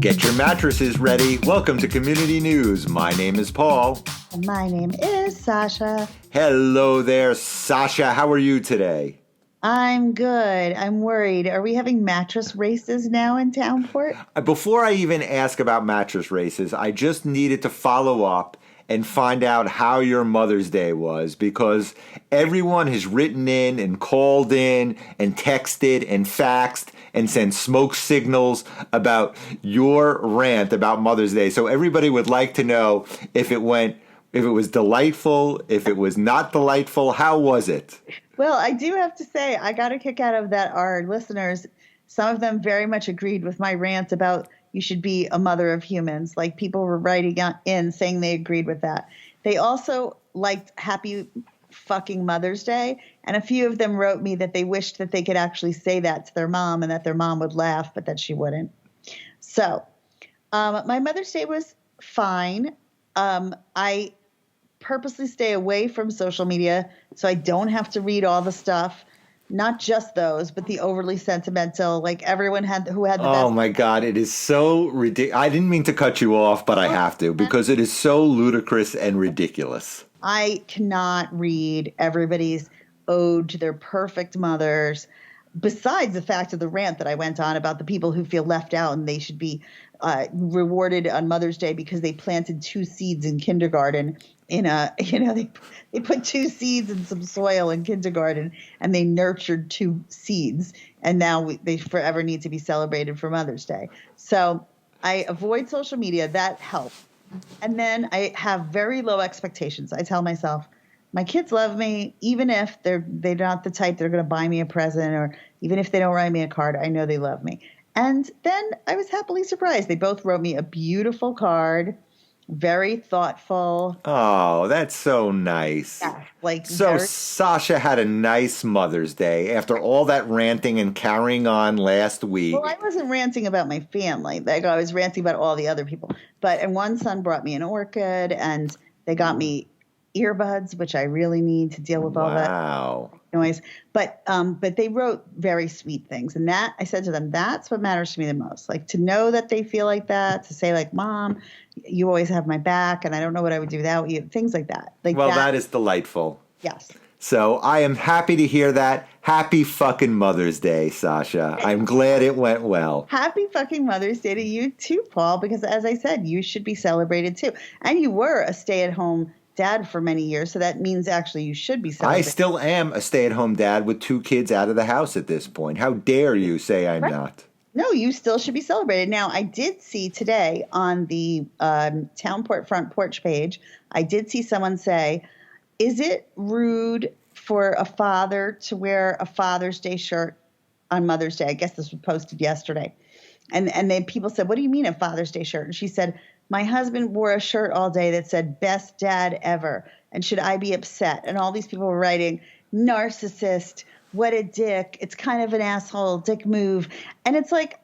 Get your mattresses ready. Welcome to Community News. My name is Paul. My name is Sasha. Hello there, Sasha. How are you today? I'm good. I'm worried. Are we having mattress races now in Townport? Before I even ask about mattress races, I just needed to follow up and find out how your Mother's Day was, because everyone has written in and called in and texted and faxed and sent smoke signals about your rant about Mother's Day. So everybody would like to know if it was delightful, if it was not delightful. How was it? Well, I do have to say, I got a kick out of that. Our listeners, some of them very much agreed with my rant about you should be a mother of humans. Like, people were writing in saying they agreed with that. They also liked Happy fucking Mother's Day. And a few of them wrote me that they wished that they could actually say that to their mom and that their mom would laugh, but that she wouldn't. So my Mother's Day was fine. I purposely stay away from social media so I don't have to read all the stuff. Not just those, but the overly sentimental, like everyone who had the best. Oh my God, it is so ridiculous. I didn't mean to cut you off, but I have to, because it is so ludicrous and ridiculous. I cannot read everybody's ode to their perfect mothers, besides the fact of the rant that I went on about the people who feel left out and they should be rewarded on Mother's Day because they planted 2 seeds in kindergarten. They put 2 seeds in some soil in kindergarten and they nurtured 2 seeds, and now they forever need to be celebrated for Mother's Day. So I avoid social media. That helps. And then I have very low expectations. I tell myself, my kids love me, even if they're not the type that are going to buy me a present, or even if they don't write me a card, I know they love me. And then I was happily surprised. They both wrote me a beautiful card, very thoughtful. Oh, that's so nice. Yeah, Sasha had a nice Mother's Day after all that ranting and carrying on last week. Well, I wasn't ranting about my family. Like, I was ranting about all the other people. And one son brought me an orchid, and they got me earbuds, which I really need to deal with all that noise. But they wrote very sweet things. And that, I said to them, that's what matters to me the most. Like, to know that they feel like that, to say, like, Mom, you always have my back, and I don't know what I would do without you. Things like that. That is delightful. Yes. So I am happy to hear that. Happy fucking Mother's Day, Sasha. I'm glad it went well. Happy fucking Mother's Day to you too, Paul, because as I said, you should be celebrated too. And you were a stay-at-home dad for many years, so that means actually you should be celebrated. I still am a stay-at-home dad with 2 kids out of the house at this point. How dare you say I'm not? No, you still should be celebrated. Now, I did see today on the Townport front porch page, I did see someone say, is it rude for a father to wear a Father's Day shirt on Mother's Day? I guess this was posted yesterday. And then people said, what do you mean a Father's Day shirt? And she said, my husband wore a shirt all day that said, best dad ever. And should I be upset? And all these people were writing, narcissist, what a dick. It's kind of an asshole, dick move. And it's like,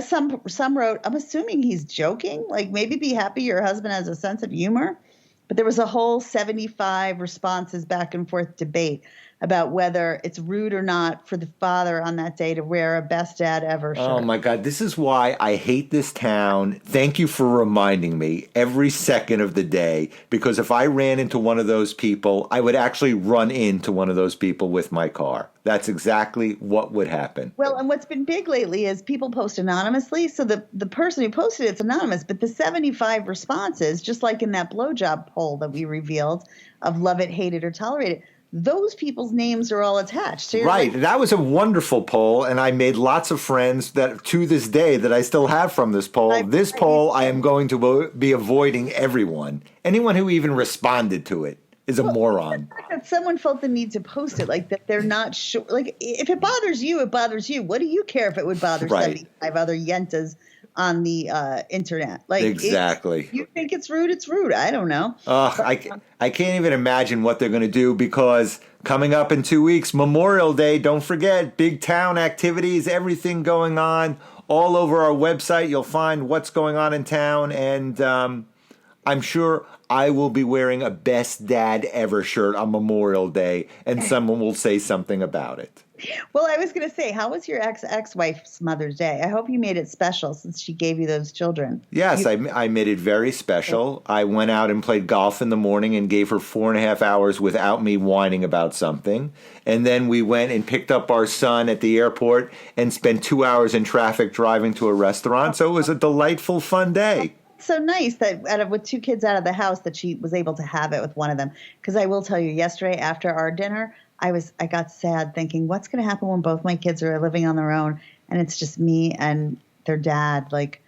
some wrote, I'm assuming he's joking. Like, maybe be happy your husband has a sense of humor. But there was a whole 75 responses back and forth debate about whether it's rude or not for the father on that day to wear a best dad ever shirt. Oh, my God. This is why I hate this town. Thank you for reminding me every second of the day, because if I ran into one of those people, I would actually run into one of those people with my car. That's exactly what would happen. Well, and what's been big lately is people post anonymously. So the person who posted it's anonymous, but the 75 responses, just like in that blowjob poll that we revealed of love it, hate it, or tolerate it, those people's names are all attached. So right. That was a wonderful poll, and I made lots of friends that to this day that I still have from this poll. I am going to be avoiding everyone. Anyone who even responded to it is a moron. That someone felt the need to post it, like that they're not sure. Like, if it bothers you, it bothers you. What do you care if it would bother 75 other yentas on the internet? Like, exactly. You think it's rude? It's rude. I don't know. I can't even imagine what they're going to do, because coming up in 2 weeks, Memorial Day, don't forget, big town activities, everything going on all over our website. You'll find what's going on in town, and I'm sure I will be wearing a best dad ever shirt on Memorial Day, and someone will say something about it. Well, I was going to say, how was your ex-wife's Mother's Day? I hope you made it special since she gave you those children. Yes, I made it very special. I went out and played golf in the morning and gave her 4.5 hours without me whining about something. And then we went and picked up our son at the airport and spent 2 hours in traffic driving to a restaurant. So it was a delightful, fun day. So nice that with 2 kids out of the house that she was able to have it with one of them. Because I will tell you, yesterday after our dinner, I got sad thinking, what's going to happen when both my kids are living on their own and it's just me and their dad? Like,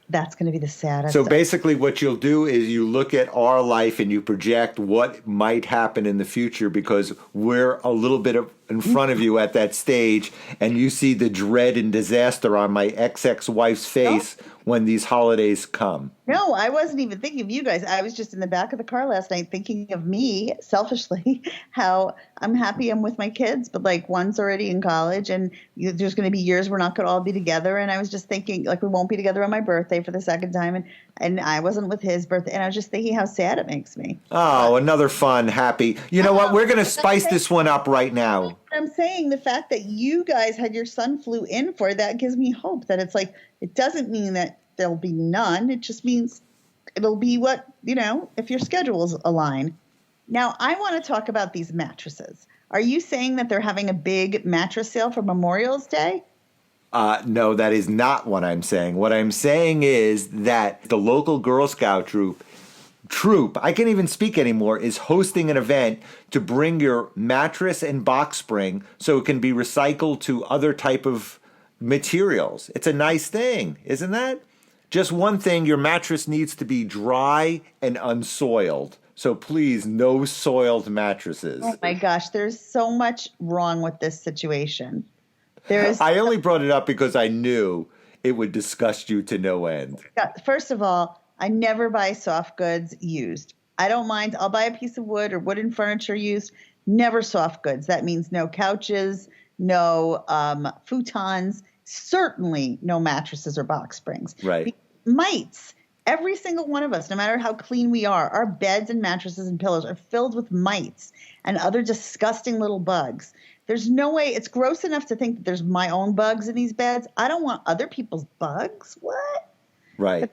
that's going to be the saddest. So basically what you'll do is you look at our life and you project what might happen in the future because we're a little bit in front of you at that stage, and you see the dread and disaster on my ex-wife's face when these holidays come. No, I wasn't even thinking of you guys. I was just in the back of the car last night thinking of me selfishly, how I'm happy I'm with my kids, but like one's already in college and there's going to be years we're not going to all be together. And I was just thinking like we won't be together on my birthday for the second time. And I wasn't with his birthday. And I was just thinking how sad it makes me. Oh, another fun, happy. You know what? We're going to spice this one up right now. I'm saying the fact that you guys had your son flew in for that gives me hope that it's like, it doesn't mean that there'll be none. It just means it'll be what, if your schedules align. Now, I want to talk about these mattresses. Are you saying that they're having a big mattress sale for Memorial Day? No, that is not what I'm saying. What I'm saying is that the local Girl Scout troop, I can't even speak anymore, is hosting an event to bring your mattress and box spring so it can be recycled to other type of materials. It's a nice thing, isn't that? Just one thing, your mattress needs to be dry and unsoiled. So please, no soiled mattresses. Oh my gosh, there's so much wrong with this situation. I only brought it up because I knew it would disgust you to no end. First of all, I never buy soft goods used. I don't mind. I'll buy a piece of wood or wooden furniture used. Never soft goods. That means no couches, no futons, certainly no mattresses or box springs. Right. Mites. Every single one of us, no matter how clean we are, our beds and mattresses and pillows are filled with mites and other disgusting little bugs. There's no way. It's gross enough to think that there's my own bugs in these beds. I don't want other people's bugs. What? Right.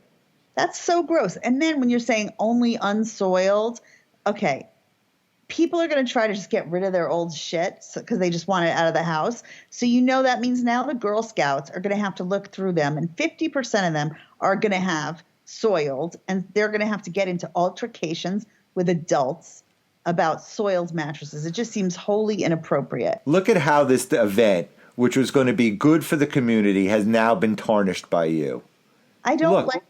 That's so gross. And then when you're saying only unsoiled, okay, people are going to try to just get rid of their old shit because they just want it out of the house. So that means now the Girl Scouts are going to have to look through them, and 50% of them are going to have soiled, and they're going to have to get into altercations with adults about soiled mattresses. It just seems wholly inappropriate. Look at how this event, which was going to be good for the community, has now been tarnished by you. I don't like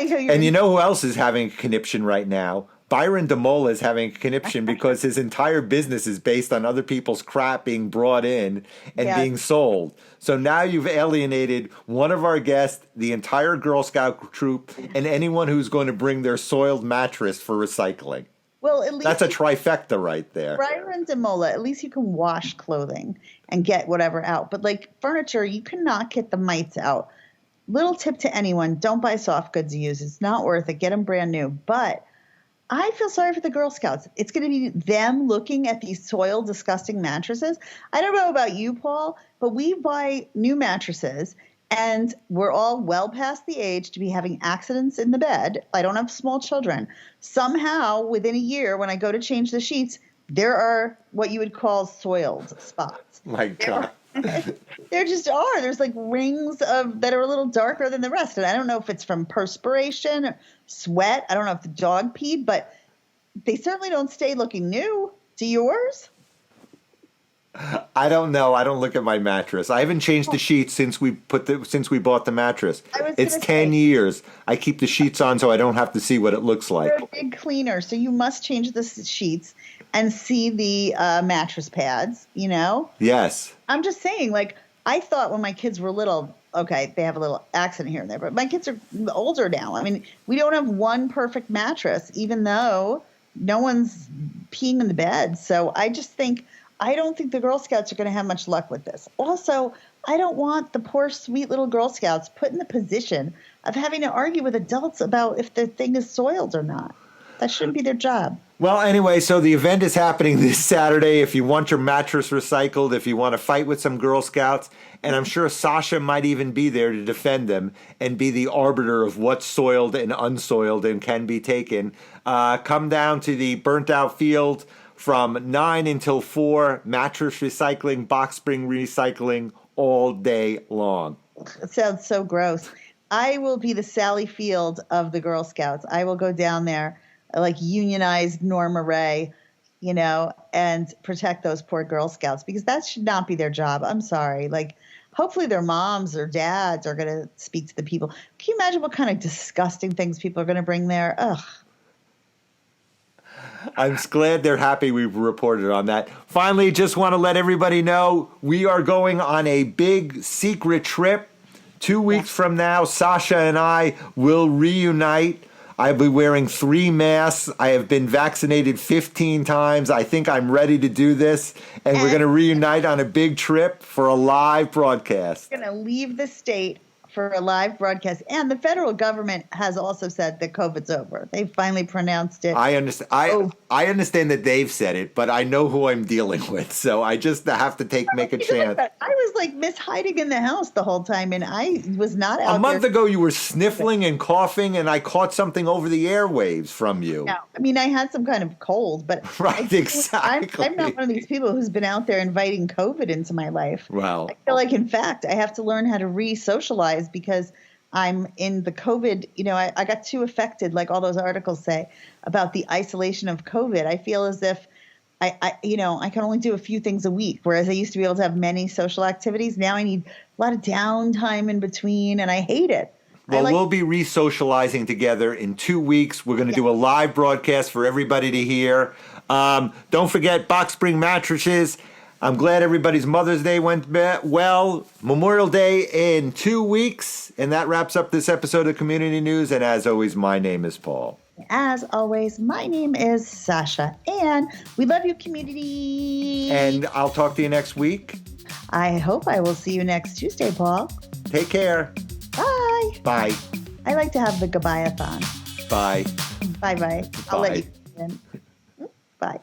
how you're... And you know who else is having a conniption right now? Byron DeMola is having a conniption because his entire business is based on other people's crap being brought in and being sold. So now you've alienated one of our guests, the entire Girl Scout troop, and anyone who's going to bring their soiled mattress for recycling. Well, at least that's a trifecta right there. Byron DeMola, at least you can wash clothing and get whatever out. But like furniture, you cannot get the mites out. Little tip to anyone, don't buy soft goods used. It's not worth it. Get them brand new. But I feel sorry for the Girl Scouts. It's going to be them looking at these soiled, disgusting mattresses. I don't know about you, Paul, but we buy new mattresses, and we're all well past the age to be having accidents in the bed. I don't have small children. Somehow, within a year, when I go to change the sheets, there are what you would call soiled spots. My God. There just are. There's like rings that are a little darker than the rest. And I don't know if it's from perspiration, or sweat. I don't know if the dog peed, but they certainly don't stay looking new. Do yours? I don't know. I don't look at my mattress. I haven't changed the sheets since we bought the mattress. It's 10 years. I keep the sheets on so I don't have to see what it looks like. You're a big cleaner, so you must change the sheets and see the mattress pads, Yes. I'm just saying, like, I thought when my kids were little, okay, they have a little accident here and there, but my kids are older now. I mean, we don't have one perfect mattress, even though no one's peeing in the bed. So I don't think the Girl Scouts are going to have much luck with this. Also, I don't want the poor, sweet little Girl Scouts put in the position of having to argue with adults about if the thing is soiled or not. That shouldn't be their job. Well, anyway, so the event is happening this Saturday. If you want your mattress recycled, if you want to fight with some Girl Scouts, and I'm sure Sasha might even be there to defend them and be the arbiter of what's soiled and unsoiled and can be taken, come down to the burnt out field from 9 until 4, mattress recycling, box spring recycling all day long. It sounds so gross. I will be the Sally Field of the Girl Scouts. I will go down there like unionized Norma Ray, and protect those poor Girl Scouts because that should not be their job. I'm sorry. Like, hopefully their moms or dads are going to speak to the people. Can you imagine what kind of disgusting things people are going to bring there? Ugh. I'm glad they're happy we reported on that. Finally, just want to let everybody know we are going on a big secret trip. 2 weeks from now, Sasha and I will reunite. I'll be wearing 3 masks. I have been vaccinated 15 times. I think I'm ready to do this. And we're going to reunite on a big trip for a live broadcast. We're going to leave the state for a live broadcast. And the federal government has also said that COVID's over. They finally pronounced it. I understand. I understand that they've said it, but I know who I'm dealing with. So I just have to make a chance. I was like hiding in the house the whole time, and I was not out there. A month ago, you were sniffling and coughing, and I caught something over the airwaves from you. No, I mean, I had some kind of cold, but right, exactly. I'm not one of these people who's been out there inviting COVID into my life. Well, I feel like, in fact, I have to learn how to re-socialize because I'm in the COVID. I got too affected, like all those articles say, about the isolation of COVID. I feel as if I can only do a few things a week, whereas I used to be able to have many social activities. Now I need a lot of downtime in between, and I hate it. Well, we'll be re-socializing together in 2 weeks. We're going to do a live broadcast for everybody to hear. Don't forget Box Spring mattresses. I'm glad everybody's Mother's Day went well. Memorial Day in 2 weeks. And that wraps up this episode of Community News. And as always, my name is Paul. As always, my name is Sasha. And we love you, community. And I'll talk to you next week. I hope I will see you next Tuesday, Paul. Take care. Bye. Bye. I like to have the goodbye-a-thon. Bye. Bye-bye. I'll let you in. Bye.